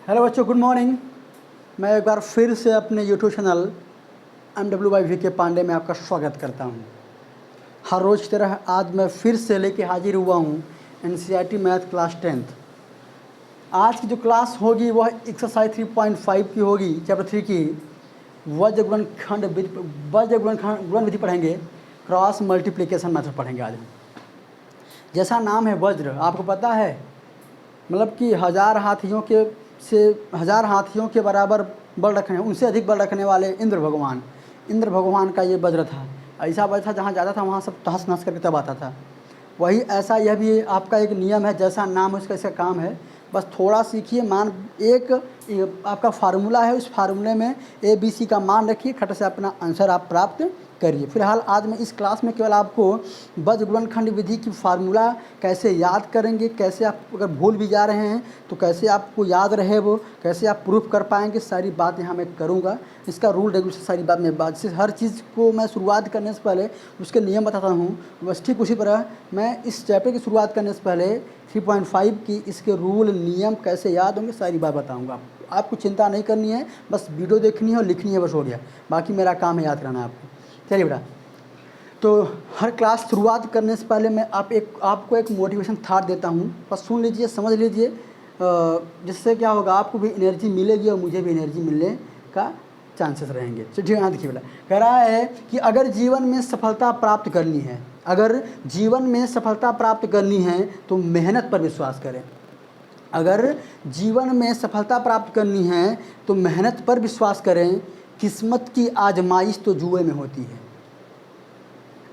Hello बच्चों, good morning. मैं एक बार फिर से अपने यूट्यूब चैनल MW पांडे में आपका स्वागत करता हूं। हर रोज़ की तरह आज मैं फिर से लेके हाजिर हुआ हूं NCERT मैथ क्लास 10th। आज की जो क्लास होगी वह एक्सरसाइज 3.5 की होगी, चैप्टर 3 की वज्र गुणन विधि पढ़ेंगे। क्रॉस मल्टीप्लिकेशन मेथड पढ़ेंगे आज हम। जैसा नाम है वज्र, आपको पता है मतलब कि 1000 हाथियों के बराबर बल रखने, उनसे अधिक बल रखने वाले इंद्र भगवान का ये वज्र था। ऐसा वज्र था जहाँ ज़्यादा था वहाँ सब तहस नहस करके तब आता था। वही ऐसा यह भी आपका एक नियम है, जैसा नाम है उसका इसका काम है। बस थोड़ा सीखिए। एक आपका फार्मूला है, उस फार्मूले में ABC का मान रखिए, खट से अपना आंसर आप प्राप्त करिए। फिलहाल आज मैं इस क्लास में केवल आपको वज्र गुणनखंड विधि की फार्मूला कैसे याद करेंगे, कैसे आप अगर भूल भी जा रहे हैं तो कैसे आपको याद रहे, वो कैसे आप प्रूफ कर पाएंगे, सारी बात यहाँ मैं करूँगा। इसका रूल रेगुलेशन सारी बात मैं बात से हर चीज़ को मैं शुरुआत करने से पहले उसके नियम बताता हूँ। बस ठीक उसी तरह मैं इस चैप्टर की शुरुआत करने से पहले 3.5 की इसके रूल नियम कैसे याद होंगे सारी बात बताऊँगा। आपको चिंता नहीं करनी है, बस वीडियो देखनी है और लिखनी है, बस हो गया। बाकी मेरा काम है याद कराना आपको। चलिए बेटा, तो हर क्लास शुरुआत करने से पहले मैं आपको एक मोटिवेशन थाट देता हूँ, बस सुन लीजिए, समझ लीजिए। जिससे क्या होगा, आपको भी एनर्जी मिलेगी और मुझे भी एनर्जी मिलने का चांसेस रहेंगे। तो ठीक है, यहाँ देखिए बेटा, कह रहा है कि अगर जीवन में सफलता प्राप्त करनी है तो मेहनत पर विश्वास करें। अगर जीवन में सफलता प्राप्त करनी है तो मेहनत पर विश्वास करें। किस्मत की आजमाइश तो जुए में होती है।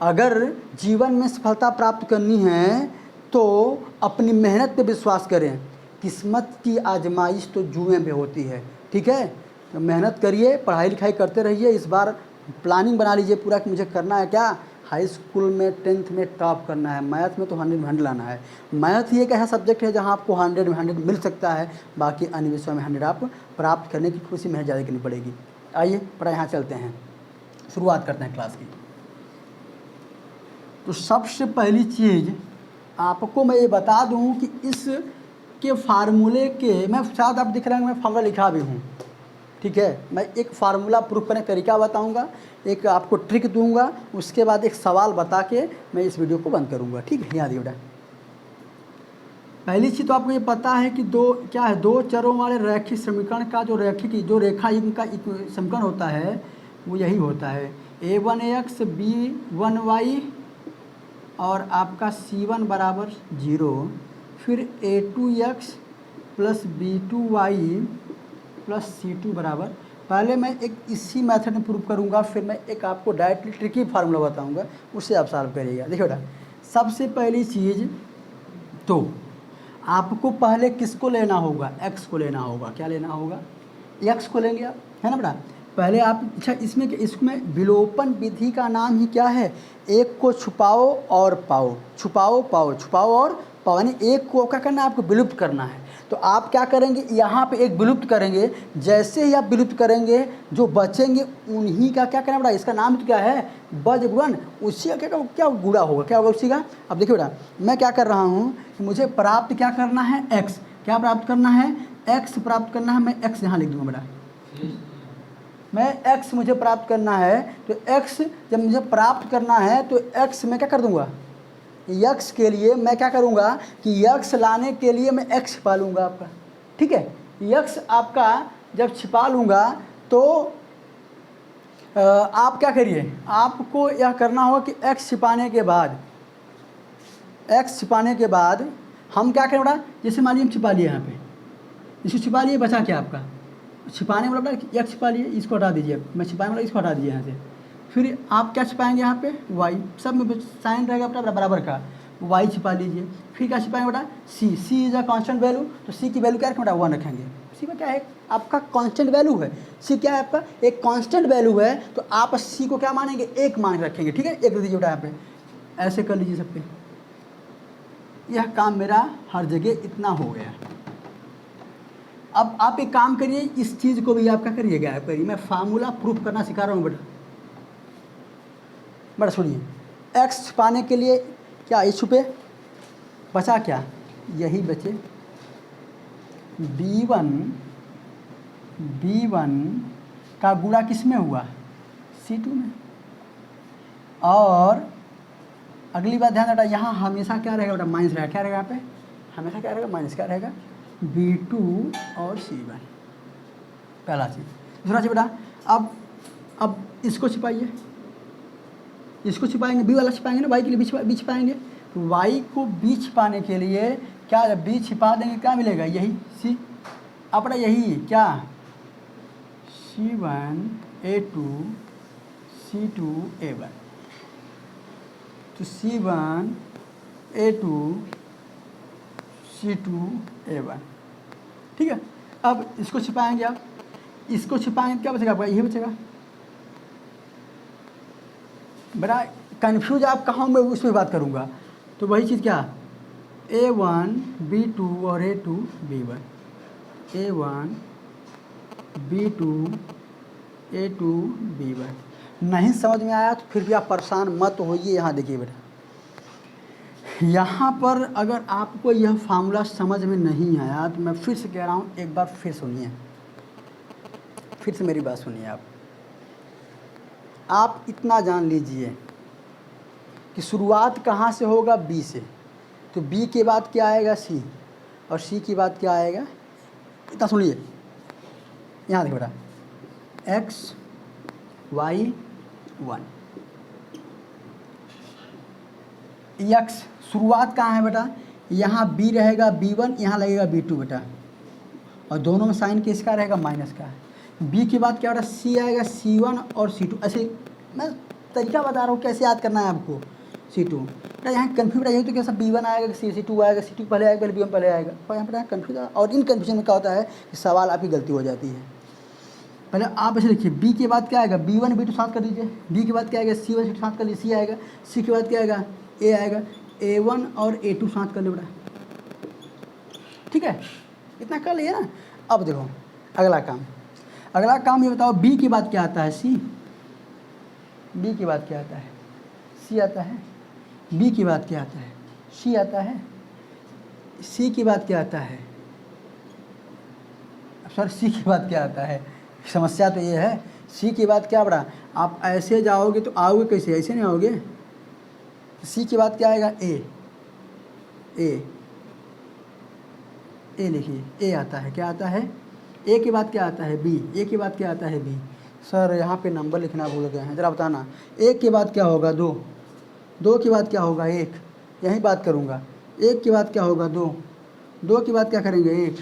अगर जीवन में सफलता प्राप्त करनी है तो अपनी मेहनत पे विश्वास करें। किस्मत की आजमाइश तो जुए में होती है। ठीक है, तो मेहनत करिए, पढ़ाई लिखाई करते रहिए। इस बार प्लानिंग बना लीजिए पूरा कि मुझे करना है क्या, हाई स्कूल में 10th में टॉप करना है। मैथ में तो 100 में 100 लाना है। मैथ ही एक ऐसा सब्जेक्ट है जहां आपको 100 में 100 मिल सकता है, बाकी अन्य विषयों में 100 आप प्राप्त करने की खुशी मेहनत ज़्यादा करनी पड़ेगी। आइए पढ़ा, यहाँ चलते हैं, शुरुआत करते हैं क्लास की। तो सबसे पहली चीज़ आपको मैं ये बता दूं कि इस के फार्मूले के, मैं साथ आप दिख रहे हैं मैं फार्मूला लिखा भी हूँ। ठीक है, मैं एक फार्मूला प्रूफ करने का तरीका बताऊंगा, एक आपको ट्रिक दूंगा, उसके बाद एक सवाल बता के मैं इस वीडियो को बंद करूंगा। ठीक है, यहाँ देखिए बेटा, पहली चीज़ तो आपको ये पता है कि दो चरों वाले रैखिक समीकरण का जो रेखा इनका समीकरण होता है वो यही होता है, a1x b1y और आपका c1 बराबर 0, फिर a2x plus b2y plus c2 बराबर। पहले मैं एक इसी मेथड में प्रूव करूंगा, फिर मैं एक आपको डायरेक्टली ट्रिकी फार्मूला बताऊंगा, उससे आप सॉल्व करिएगा। देखिए बेटा, सबसे पहली चीज़ तो आपको पहले किसको लेना होगा, x को लेना होगा। क्या लेना होगा, x को लेंगे आप, है ना बेटा। पहले आप, अच्छा इसमें विलोपन विधि का नाम ही क्या है, एक को छुपाओ और पाओ, छुपाओ और पाओ, यानी एक को क्या करना है, आपको विलुप्त करना है। तो आप क्या करेंगे, यहाँ पे एक विलुप्त करेंगे। जैसे ही आप विलुप्त करेंगे जो बचेंगे उन्हीं का क्या करना बेटा, इसका नाम तो क्या है, वज्र गुणन। उसी का क्या गुणा होगा, क्या होगा उसी का। अब देखिए बेटा, मैं क्या कर रहा हूँ, मुझे प्राप्त क्या करना है, x। क्या प्राप्त करना है, x प्राप्त करना है। मैं x यहाँ लिख दूँगा बेटा, मैं x मुझे प्राप्त करना है। तो x जब मुझे प्राप्त करना है तो x मैं क्या कर दूंगा, x के लिए मैं क्या करूंगा कि x लाने के लिए मैं x छिपा लूँगा आपका। ठीक है, x आपका जब छिपा लूँगा तो आप क्या करिए, आपको यह करना होगा कि x छिपाने के बाद हम क्या करें बेटा, जैसे मान लीजिए हम छिपा लिए, यहाँ पे इसको छिपा लिए, बचा क्या आपका, छिपाने वाला बेटा x छिपा लिए, इसको हटा दीजिए, मैं छिपाने वाला इसको हटा दीजिए यहाँ से। फिर आप क्या छिपाएंगे यहाँ पे, y, सब में साइन रहेगा अपना बराबर का, y छिपा लीजिए। फिर क्या छिपाएंगे बेटा, c is a constant value, तो c की वैल्यू क्या रखें बेटा, 1 रखेंगे। c में क्या है, आपका कांस्टेंट वैल्यू है, c क्या है आपका, एक कांस्टेंट वैल्यू है, तो आप c को क्या मानेंगे, 1 मान रखेंगे। ठीक है, 1 दे दीजिए बेटा यहाँ पे, ऐसे कर लीजिए सब पे। यह काम मेरा हर जगह इतना हो गया। अब आप एक काम करिए, इस चीज़ को भी आप क्या करिएगा, मैं फार्मूला प्रूफ करना सिखा रहा हूँ बेटा सुनिए। x पाने के लिए क्या, ये छुपे, बचा क्या, यही बचे b1 B1 का गुणा किस में हुआ, C2 में। और अगली बात ध्यान रखना, यहाँ हमेशा क्या रहेगा बेटा, माइनस रहेगा। क्या रहेगा यहाँ पे, हमेशा क्या रहेगा, माइनस। क्या रहेगा, B2 और C1, पहला चीज़। दूसरा चीज़ बेटा, अब इसको छिपाइए, इसको छिपाएंगे, बी वाला छिपाएंगे ना, वाई के लिए बी छिपाएंगे। तो वाई को बी छिपाने के लिए क्या, जब बी छिपा देंगे क्या मिलेगा, यही सी। अपना यही क्या, C1 A2 C2 A1। तो C1 A2 C2 A1, ठीक है। अब इसको छिपाएंगे, आप इसको छिपाएंगे, क्या बचेगा आपका, यही बचेगा। बड़ा कन्फ्यूज आप कहाँ, मैं उस पर बात करूँगा। तो वही चीज़ क्या, A1 B2 और A2 B1, A1 B2 A2 B1। नहीं समझ में आया तो फिर भी आप परेशान मत होइए। यहाँ देखिए बेटा, यहाँ पर अगर आपको यह फार्मूला समझ में नहीं आया तो मैं फिर से कह रहा हूँ, एक बार फिर सुनिए, फिर से मेरी बात सुनिए। आप इतना जान लीजिए कि शुरुआत कहाँ से होगा, बी से। तो बी के बाद क्या आएगा, सी, और सी के बाद क्या आएगा, इतना सुनिए। यहाँ देखो बेटा, x y 1, x शुरुआत कहाँ है बेटा, यहाँ b रहेगा b1, यहाँ लगेगा b2 बेटा, और दोनों में साइन किसका रहेगा, माइनस का। b के बाद क्या बेटा, c आएगा c1 और c2। ऐसे मैं तरीका बता रहा हूँ कैसे याद करना है आपको, C2 बेटा। यहाँ कन्फ्यूज यही तो कैसा, B1 आएगा C2 आएगा, C2 पहले आएगा पहले B1 पहले आएगा, और यहाँ पर कन्फ्यूज। और इन कन्फ्यूजन में क्या होता है कि सवाल आपकी गलती हो जाती है। पहले आप ऐसे लिखिए, B के बाद क्या आएगा, B1 B2 साथ कर दीजिए। B के बाद क्या आएगा, C1 C2 साथ कर लीजिए, C आएगा। C के बाद क्या आएगा, A आएगा। A1 और A2 साथ कर ले बेटा, ठीक है, इतना कर लिया ना। अब देखो अगला काम ये बताओ, B के बाद क्या आता है, C। B के बाद क्या आता है, C आता है। B के बाद क्या आता है, C आता है। C के बाद क्या आता है, सर C के बाद क्या आता है, समस्या तो ये है। C के बाद क्या बड़ा, आप ऐसे जाओगे तो आओगे कैसे, ऐसे नहीं आओगे। C के बाद क्या आएगा, A लिखिए, A आता है। क्या आता है, A के बाद क्या आता है, B। A के बाद क्या आता है, B। सर यहाँ पे नंबर लिखना भूल गए हैं, ज़रा बताना। 1 के बाद क्या होगा, 2। 2 के बाद क्या होगा, 1। यही बात करूँगा। 1 के बाद क्या होगा, 2। 2 के बाद क्या करेंगे, 1।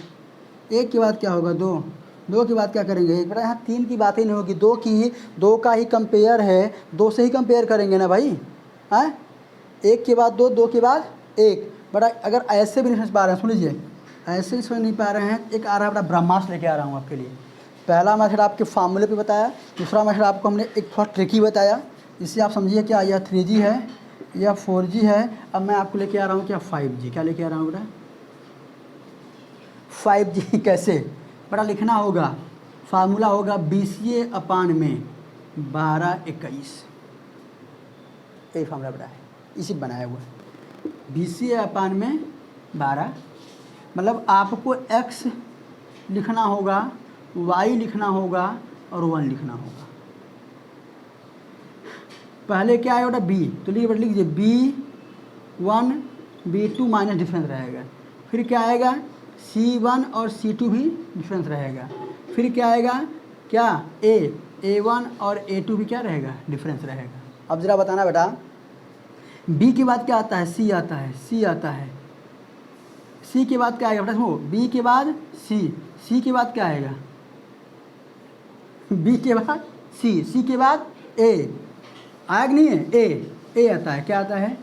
1 के बाद क्या होगा, 2। 2 के बाद क्या करेंगे, 1। बेटा यहाँ 3 की बात ही नहीं होगी, 2 का ही कंपेयर है, 2 से ही कंपेयर करेंगे ना भाई। हाँ, 1 के बाद 2, 2 के बाद 1। बेटा अगर ऐसे भी नहीं समझ पा रहे हैं, सुन लीजिए, ऐसे ही समझ नहीं पा रहे हैं, एक आ रहा है बेटा ब्रह्मास्त्र लेके आ रहा हूँ आपके लिए। पहला मेथड आपके फार्मूले पे बताया, दूसरा मेथड आपको हमने एक थोड़ा ट्रिकी बताया। इससे आप समझिए क्या यह 3G है या 4G है। अब मैं आपको लेके आ रहा हूँ क्या, 5G। क्या लेके आ रहा हूँ बेटा, 5G। कैसे बेटा, लिखना होगा, फार्मूला होगा BCA अपान में 1221। यही फार्मूला बेटा है, इसी बनाया हुआ BCA अपान में 12। मतलब आपको x लिखना होगा, y लिखना होगा और 1 लिखना होगा। पहले क्या है बेटा, b, तो लिख लीजिए B1 B2 माइनस डिफरेंस रहेगा। फिर क्या आएगा, C1 और C2 भी डिफरेंस रहेगा। फिर क्या आएगा, क्या A1 और A2 भी क्या रहेगा, डिफरेंस रहेगा। अब ज़रा बताना बेटा, B के बाद क्या आता है, C आता है। C आता है। C के बाद क्या आएगा बेटा, सुनो, B के बाद C के बाद क्या आएगा, B के बाद C के बाद A आएगा नहीं है, A आता है। क्या आता है,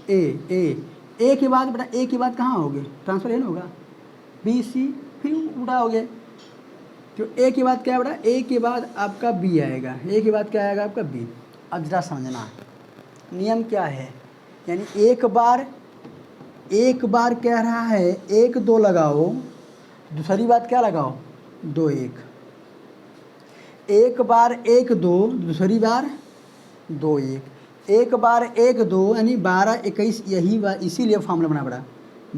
A के बाद बेटा, A के बाद कहाँ होगे, ट्रांसफर एन होगा, BC फिर उल्टा हो गया। तो A के बाद क्या है बेटा, A के बाद आपका B आएगा। A के बाद क्या आएगा आपका B। अब जरा समझना नियम क्या है, यानी एक बार कह रहा है 1 2 लगाओ, दूसरी बात क्या लगाओ, 2 1। एक बार 1 2, दूसरी बार 2 1। एक बार 1 2 यानी 12 21, यही इसीलिए फार्मूला बना पड़ा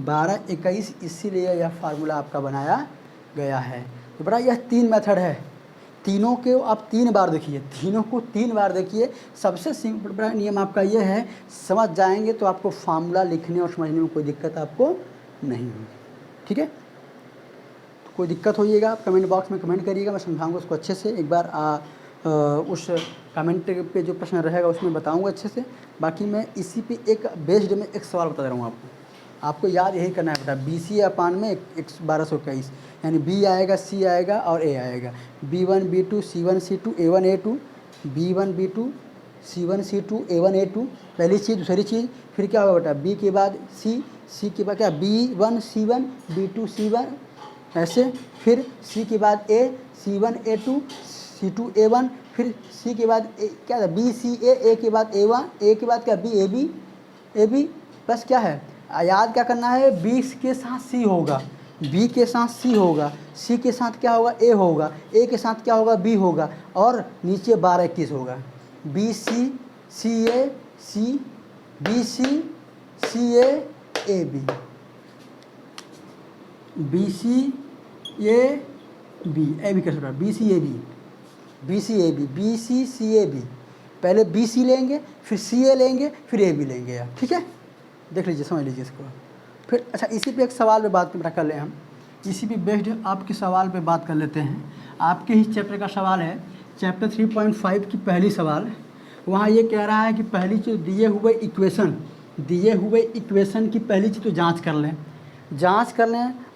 12 21, इसीलिए यह फार्मूला आपका बनाया गया है। तो बेटा यह 3 मेथड है, तीनों के आप 3 बार देखिए, तीनों को 3 बार देखिए। सबसे सिंपल बड़ा नियम आपका ये है, समझ जाएंगे तो आपको फार्मूला लिखने और समझने में कोई दिक्कत आपको नहीं होगी। ठीक है, तो कोई दिक्कत होइएगा आप कमेंट बॉक्स में कमेंट करिएगा, मैं समझाऊंगा उसको अच्छे से। एक बार उस कमेंट पे जो प्रश्न रहेगा उसमें बताऊंगा अच्छे से। बाकी मैं इसी पे एक बेस्ड में एक सवाल बता रहा हूँ आपको याद यही करना है बेटा, BC अपान में 1221, यानी B आएगा, C आएगा और A आएगा। B1 B2 C1 C2 A1 A2, B1 B2 C1 C2 A1 A2, पहली चीज़। दूसरी चीज़ फिर क्या होगा बेटा, B के बाद C, C के बाद क्या B1 C1 B2 C1, ऐसे। फिर C के बाद A C1 A2 C2 A1, फिर C के बाद क्या था B C A के बाद A1, A के बाद क्या B AB बस क्या है याद क्या करना है, B के साथ C होगा, B के साथ C होगा, C के साथ क्या होगा A होगा, A के साथ क्या होगा B होगा, और नीचे 12 21 होगा। BC CA C BC CA AB BC AB AB कैसे होगा BC AB BC AB BC CAB, पहले BC लेंगे फिर CA लेंगे फिर AB लेंगे यार। ठीक है, देख लीजिए समझ लीजिए इसको। फिर अच्छा इसी पे एक सवाल पे बात कर लें हम, इसी पे बेस्ड आपके सवाल पे बात कर लेते हैं। आपके ही चैप्टर का सवाल है, चैप्टर 3.5 की पहली सवाल। वहाँ ये कह रहा है कि पहली चीज़ दिए हुए इक्वेशन की पहली चीज़ तो जांच कर लें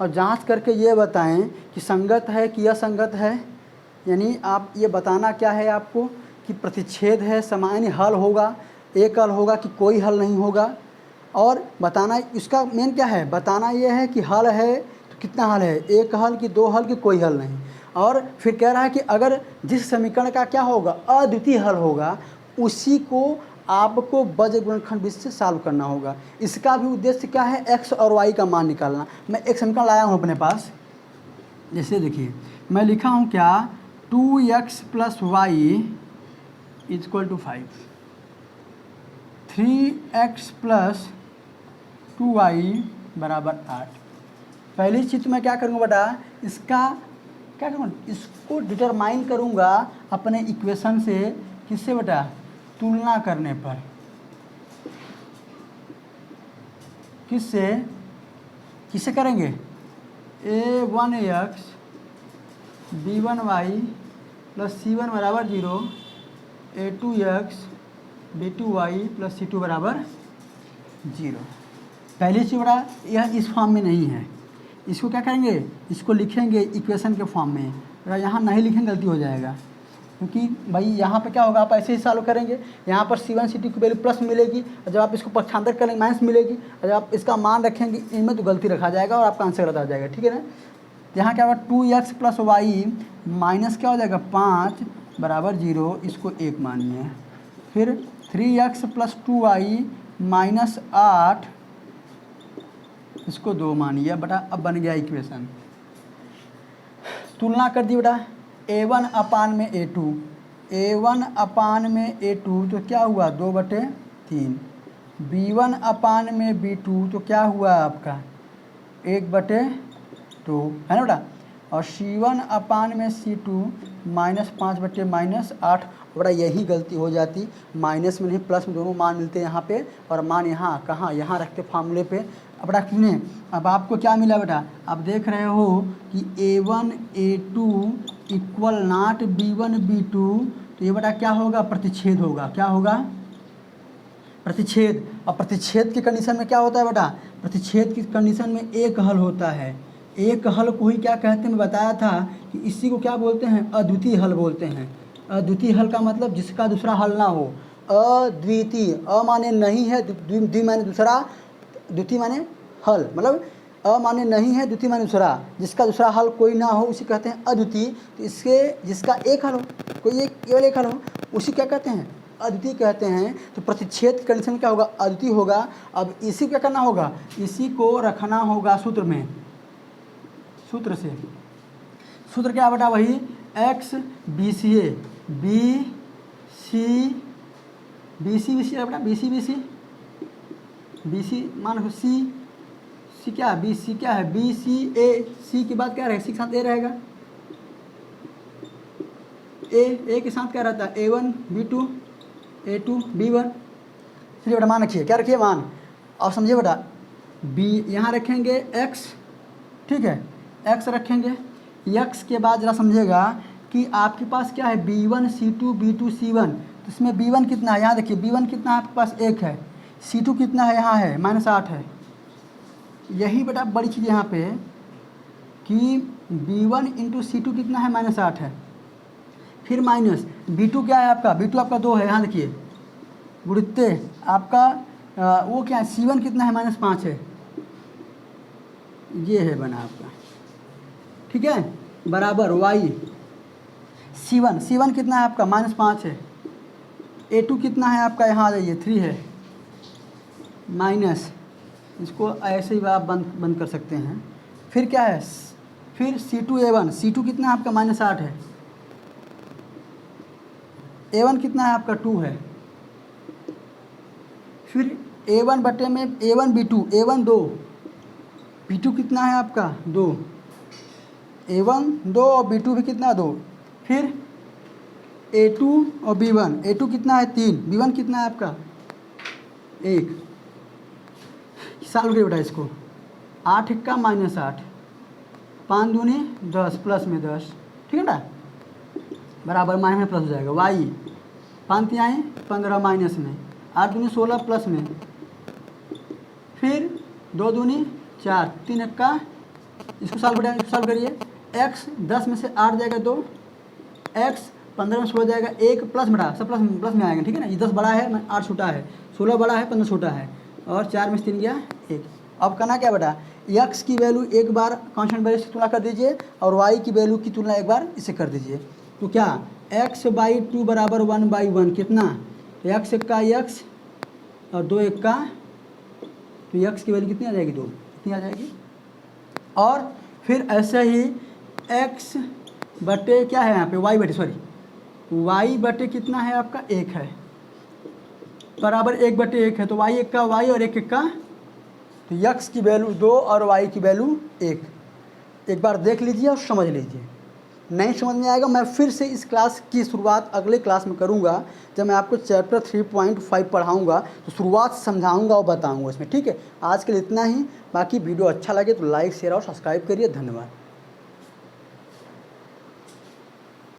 और जांच करके ये बताएं कि संगत है कि असंगत है। यानी आप ये बताना क्या है आपको कि प्रतिच्छेद है, सामान्य हल होगा, एक हल होगा कि कोई हल नहीं होगा। और बताना इसका मेन क्या है, बताना ये है कि हल है तो कितना हल है, एक हल कि 2 हल कि कोई हल नहीं। और फिर कह रहा है कि अगर जिस समीकरण का क्या होगा अद्वितीय हल होगा, उसी को आपको बीजगणित विधि से सॉल्व करना होगा। इसका भी उद्देश्य क्या है, x और y का मान निकालना। मैं एक समीकरण लाया हूँ अपने पास, जैसे देखिए मैं लिखा हूँ क्या 2x + y = 5, 3x + 2y = 8। पहली चीज़ मैं क्या करूँगा बेटा, इसका क्या करूँगा, इसको डिटरमाइन करूँगा अपने इक्वेशन से, किससे बेटा, तुलना करने पर। किससे करेंगे, a1x b1y + c1 = 0, a2x b2y + c2 = 0। पहली चीज़ बेटा यह इस फॉर्म में नहीं है, इसको क्या करेंगे, इसको लिखेंगे इक्वेशन के फॉर्म में। बेटा यहाँ नहीं लिखेंगे गलती हो जाएगा, क्योंकि भाई यहाँ पे क्या होगा, आप ऐसे ही सॉल्व करेंगे। यहाँ पर C1 C2 की वैल्यू प्लस मिलेगी, और जब आप इसको पक्षांतर करेंगे माइनस मिलेगी, और जब आप इसका मान रखेंगे इनमें तो गलती रखा जाएगा और आपका आंसर गलत आ जाएगा। ठीक है ना, यहाँ क्या होगा 2x + y माइनस क्या हो जाएगा 5 = 0, इसको 1 मानिए। फिर 3x + 2y - 8, इसको 2 मानिए बेटा। अब बन गया इक्वेशन, तुलना कर दी बेटा, a1 अपान में a2 तो क्या हुआ 2/3, b1 अपान में b2 तो क्या हुआ आपका 1/2, है ना बेटा। और c1 अपान में c2 -5/-8। बेटा यही गलती हो जाती, माइनस में नहीं प्लस में दोनों मान मिलते हैं यहाँ पे, और मान यहाँ कहाँ, यहाँ रखते फार्मूले पे। अब बेटा सुनिए, अब आपको क्या मिला बेटा, आप देख रहे हो कि a1 a2 = not b1 b2, तो ये बेटा क्या होगा, प्रतिच्छेद होगा। क्या होगा, प्रतिच्छेद। और प्रतिच्छेद की कंडीशन में क्या होता है बेटा, प्रतिच्छेद की कंडीशन में एक हल होता है। एक हल को ही क्या कहते हैं, मैं बताया था कि इसी को क्या बोलते हैं, अद्वितीय हल बोलते हैं। अद्वितीय हल का मतलब जिसका दूसरा हल ना हो, अद्वितीय। अ माने नहीं है, द्वि माने दूसरा, द्वितीय माने हल, मतलब अ माने नहीं है, द्वितीय माने दूसरा, जिसका दूसरा हल कोई ना हो उसी कहते हैं अद्वितीय। तो इसके जिसका एक हल हो, कोई एक केवल एक हल हो, उसी क्या कहते हैं, अद्वितीय कहते हैं। तो प्रतिच्छेद की कंडीशन क्या होगा, अद्वितीय होगा। अब इसी को क्या करना होगा, इसी को रखना होगा सूत्र में, सूत्र से। सूत्र क्या बेटा, वही x BCA BC है बेटा, BC मान C क्या है, BC क्या है, BCA, C के बाद क्या रहेगा, C के साथ A रहेगा। ए के साथ क्या रहता है A1 B2 A2 B1। चलिए बेटा मान रखिए, क्या रखिए मान, और समझिए बेटा बी यहाँ रखेंगे x, ठीक है x रखेंगे, x के बाद जरा समझिएगा कि आपके पास क्या है B1 C2 B2 C1। तो इसमें B1 कितना है, यहाँ देखिए B1 कितना है आपके पास 1 है, C2 कितना है यहाँ है -8 है। यही बेटा बड़ी चीज़ यहाँ पे कि B1 इंटू C2 कितना है -8 है, फिर माइनस B2 क्या है आपका, B2 आपका 2 है, यहाँ देखिए गुरुत्ते आपका वो क्या है C1 कितना है -5 है, ये है बना आपका, ठीक है बराबर y C1 कितना है आपका -5 है, A2 कितना है आपका यहाँ आ जाइए 3 है, माइनस इसको ऐसे ही आप बंद कर सकते हैं। फिर क्या है, फिर C2 कितना है आपका -8 है, A1 कितना है आपका 2 है, फिर A1 बटे में A1 A1 2, B2 कितना है आपका 2, A1 2 और B2 भी कितना 2, फिर A2 और B1, A2 कितना है 3, B1 कितना है आपका 1। सॉल्व करिए बेटा इसको, 8 1 -8, 5 दूनी 10 प्लस में 10, ठीक है ना बराबर माइनस में प्लस हो जाएगा y, 5 आए 15 माइनस में, 8 दूनी 16 प्लस में, फिर 2 दूनी 4 3 1, इसको सॉल्व करिए, x 10 में से 8 जाएगा 2, x 15 में 16 जाएगा 1 प्लस बेटा सब प्लस में आएगा, ठीक है ना, ये 10 बड़ा है 8 छोटा है, 16 बड़ा है 15 छोटा है, और 4 में से 3 गया 1। अब करना क्या बेटा, x की वैल्यू एक बार कांस्टेंट वैल्यू से तुलना कर दीजिए और y की वैल्यू की तुलना एक बार इससे कर दीजिए। तो क्या x/2 बराबर 1/1 कितना, तो x का x और 2 1 का, तो x की वैल्यू कितनी आ जाएगी 2, कितनी आ जाएगी। और फिर ऐसे ही x बटे क्या है यहाँ पे y बटे कितना है आपका 1 है, बराबर 1/1 है, तो y 1 का y और 1 1 का, तो x की वैल्यू 2 और y की वैल्यू 1। एक बार देख लीजिए और समझ लीजिए, नहीं समझ में आएगा मैं फिर से इस क्लास की शुरुआत अगले क्लास में करूंगा, जब मैं आपको चैप्टर 3.5 पढ़ाऊंगा तो शुरुआत समझाऊंगा और बताऊंगा इसमें, ठीक है। आज के लिए इतना ही, बाकी वीडियो अच्छा लगे तो लाइक शेयर और सब्सक्राइब करिए, धन्यवाद।